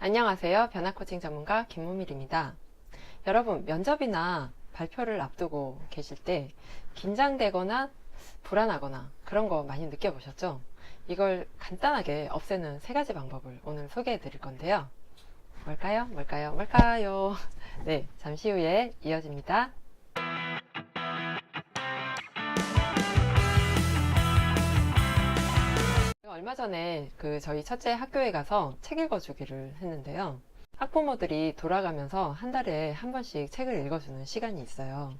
안녕하세요. 변화코칭 전문가 김무밀입니다. 여러분, 면접이나 발표를 앞두고 계실 때 긴장되거나 불안하거나 그런 거 많이 느껴보셨죠? 이걸 간단하게 없애는 3가지 방법을 오늘 소개해 드릴 건데요. 뭘까요? 네, 잠시 후에 이어집니다. 얼마 전에 저희 첫째 학교에 가서 책 읽어주기를 했는데요. 학부모들이 돌아가면서 한 달에 한 번씩 책을 읽어주는 시간이 있어요.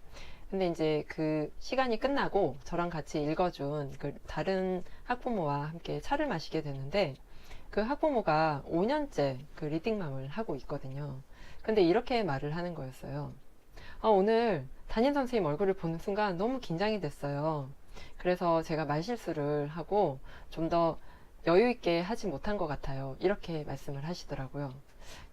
근데 이제 그 시간이 끝나고 저랑 같이 읽어준 그 다른 학부모와 함께 차를 마시게 됐는데, 그 학부모가 5년째 그 리딩맘을 하고 있거든요. 근데 이렇게 말을 하는 거였어요. 오늘 담임 선생님 얼굴을 보는 순간 너무 긴장이 됐어요. 그래서 제가 말실수를 하고 좀 더 여유 있게 하지 못한 것 같아요. 이렇게 말씀을 하시더라고요.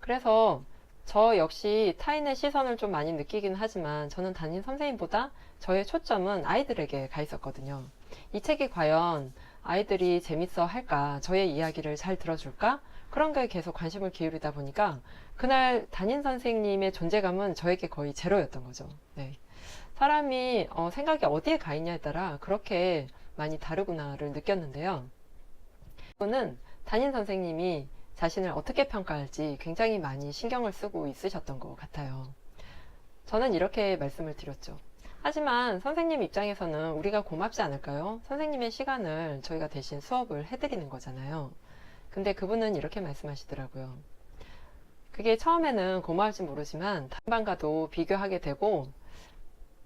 그래서 저 역시 타인의 시선을 좀 많이 느끼긴 하지만 저는 담임 선생님보다 저의 초점은 아이들에게 가 있었거든요. 이 책이 과연 아이들이 재밌어 할까? 저의 이야기를 잘 들어줄까? 그런 거에 계속 관심을 기울이다 보니까 그날 담임 선생님의 존재감은 저에게 거의 제로였던 거죠. 네. 사람이 생각이 어디에 가 있냐에 따라 그렇게 많이 다르구나를 느꼈는데요. 이거는 담임 선생님이 자신을 어떻게 평가할지 굉장히 많이 신경을 쓰고 있으셨던 것 같아요. 저는 이렇게 말씀을 드렸죠. 하지만 선생님 입장에서는 우리가 고맙지 않을까요? 선생님의 시간을 저희가 대신 수업을 해드리는 거잖아요. 근데 그분은 이렇게 말씀하시더라고요. 그게 처음에는 고마울지 모르지만 다른 반과도 비교하게 되고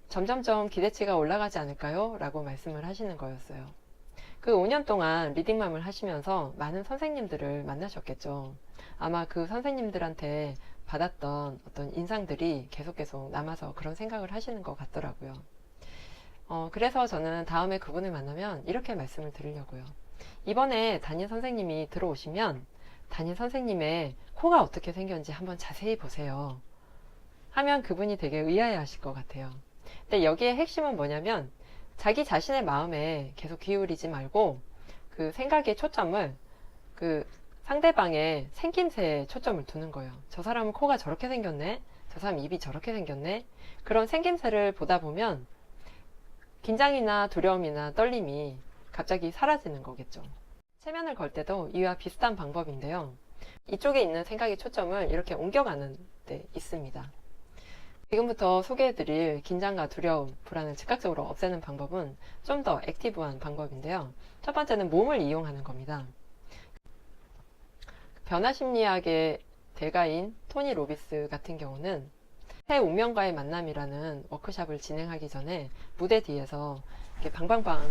점점점 기대치가 올라가지 않을까요? 라고 말씀을 하시는 거였어요. 그 5년 동안 리딩맘을 하시면서 많은 선생님들을 만나셨겠죠. 아마 그 선생님들한테 받았던 어떤 인상들이 계속 남아서 그런 생각을 하시는 것 같더라고요. 그래서 저는 다음에 그분을 만나면 이렇게 말씀을 드리려고요. 이번에 담임 선생님이 들어오시면 담임 선생님의 코가 어떻게 생겼는지 한번 자세히 보세요. 하면 그분이 되게 의아해 하실 것 같아요. 근데 여기에 핵심은 뭐냐면 자기 자신의 마음에 계속 기울이지 말고 그 생각의 초점을 그 상대방의 생김새에 초점을 두는 거예요. 저 사람은 코가 저렇게 생겼네. 저 사람 입이 저렇게 생겼네. 그런 생김새를 보다 보면 긴장이나 두려움이나 떨림이 갑자기 사라지는 거겠죠. 체면을 걸 때도 이와 비슷한 방법인데요. 이쪽에 있는 생각의 초점을 이렇게 옮겨가는 데 있습니다. 지금부터 소개해드릴 긴장과 두려움, 불안을 즉각적으로 없애는 방법은 좀 더 액티브한 방법인데요. 첫 번째는 몸을 이용하는 겁니다. 변화심리학의 대가인 토니 로빈스 같은 경우는 새 운명과의 만남이라는 워크숍을 진행하기 전에 무대 뒤에서 이렇게 방방방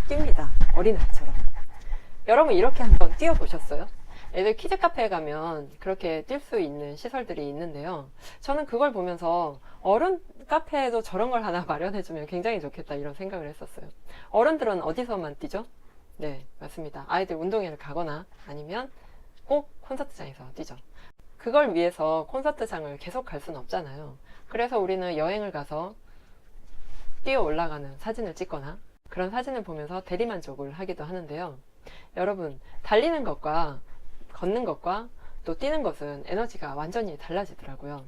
뜁니다. 어린아이처럼. 여러분 이렇게 한번 뛰어보셨어요? 애들 키즈 카페에 가면 그렇게 뛸 수 있는 시설들이 있는데요. 저는 그걸 보면서 어른 카페에도 저런 걸 하나 마련해주면 굉장히 좋겠다 이런 생각을 했었어요. 어른들은 어디서만 뛰죠? 네, 맞습니다. 아이들 운동회를 가거나 아니면 꼭 콘서트장에서 뛰죠. 그걸 위해서 콘서트장을 계속 갈 수는 없잖아요. 그래서 우리는 여행을 가서 뛰어 올라가는 사진을 찍거나 그런 사진을 보면서 대리만족을 하기도 하는데요. 여러분, 달리는 것과 걷는 것과 또 뛰는 것은 에너지가 완전히 달라지더라고요.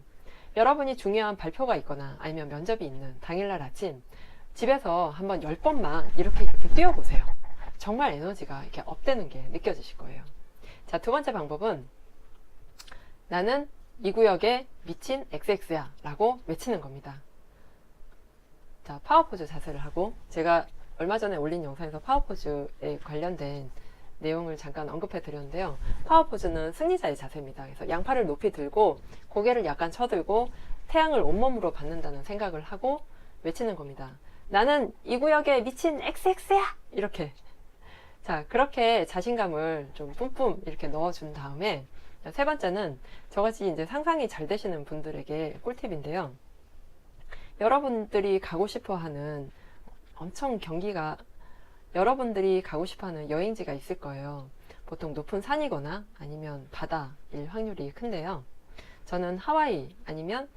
여러분이 중요한 발표가 있거나 아니면 면접이 있는 당일날 아침 집에서 한번 10번만 이렇게 뛰어보세요. 정말 에너지가 이렇게 업되는 게 느껴지실 거예요. 자, 두 번째 방법은 나는 이 구역에 미친 XX야 라고 외치는 겁니다. 자, 파워포즈 자세를 하고 제가 얼마 전에 올린 영상에서 파워포즈에 관련된 내용을 잠깐 언급해 드렸는데요. 파워포즈는 승리자의 자세입니다. 그래서 양팔을 높이 들고 고개를 약간 쳐들고 태양을 온몸으로 받는다는 생각을 하고 외치는 겁니다. 나는 이 구역에 미친 XX야! 이렇게. 자, 그렇게 자신감을 좀 뿜뿜 이렇게 넣어준 다음에 세 번째는 저같이 이제 상상이 잘 되시는 분들에게 꿀팁인데요. 여러분들이 가고 싶어 하는 여러분들이 가고 싶어하는 여행지가 있을 거예요. 보통 높은 산이거나 아니면 바다일 확률이 큰데요. 저는 하와이 아니면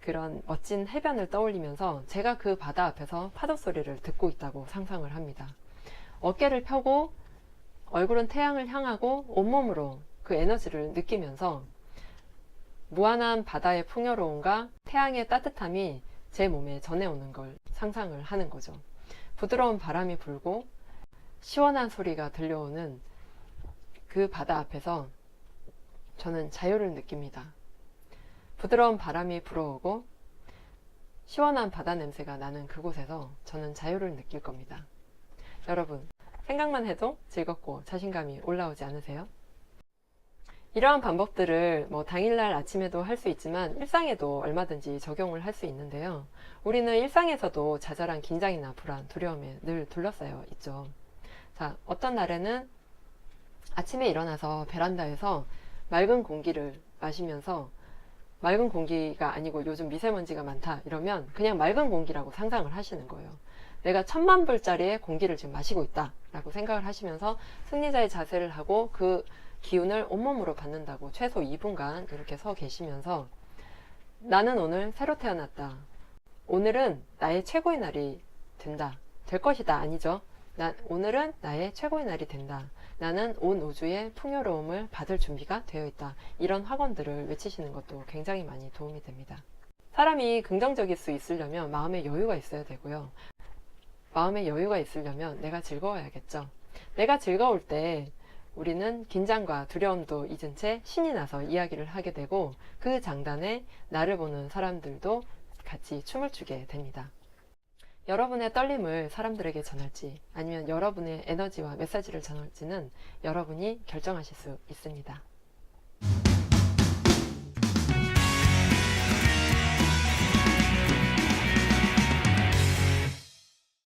그런 멋진 해변을 떠올리면서 제가 그 바다 앞에서 파도 소리를 듣고 있다고 상상을 합니다. 어깨를 펴고 얼굴은 태양을 향하고 온몸으로 그 에너지를 느끼면서 무한한 바다의 풍요로움과 태양의 따뜻함이 제 몸에 전해오는 걸 상상을 하는 거죠. 부드러운 바람이 불고 시원한 소리가 들려오는 그 바다 앞에서 저는 자유를 느낍니다. 부드러운 바람이 불어오고 시원한 바다 냄새가 나는 그곳에서 저는 자유를 느낄 겁니다. 여러분, 생각만 해도 즐겁고 자신감이 올라오지 않으세요? 이러한 방법들을 당일날 아침에도 할 수 있지만 일상에도 얼마든지 적용을 할 수 있는데요. 우리는 일상에서도 자잘한 긴장이나 불안, 두려움에 늘 둘러싸여 있죠. 자, 어떤 날에는 아침에 일어나서 베란다에서 맑은 공기를 마시면서, 맑은 공기가 아니고 요즘 미세먼지가 많다 이러면 그냥 맑은 공기라고 상상을 하시는 거예요. 내가 10,000불짜리의 공기를 지금 마시고 있다 라고 생각을 하시면서 승리자의 자세를 하고 그 기운을 온몸으로 받는다고 최소 2분간 이렇게 서 계시면서, 나는 오늘 새로 태어났다. 오늘은 나의 최고의 날이 된다. 될 것이다. 아니죠. 오늘은 나의 최고의 날이 된다. 나는 온 우주의 풍요로움을 받을 준비가 되어 있다. 이런 확언들을 외치시는 것도 굉장히 많이 도움이 됩니다. 사람이 긍정적일 수 있으려면 마음에 여유가 있어야 되고요. 마음에 여유가 있으려면 내가 즐거워야겠죠. 내가 즐거울 때 우리는 긴장과 두려움도 잊은 채 신이 나서 이야기를 하게 되고, 그 장단에 나를 보는 사람들도 같이 춤을 추게 됩니다. 여러분의 떨림을 사람들에게 전할지 아니면 여러분의 에너지와 메시지를 전할지는 여러분이 결정하실 수 있습니다.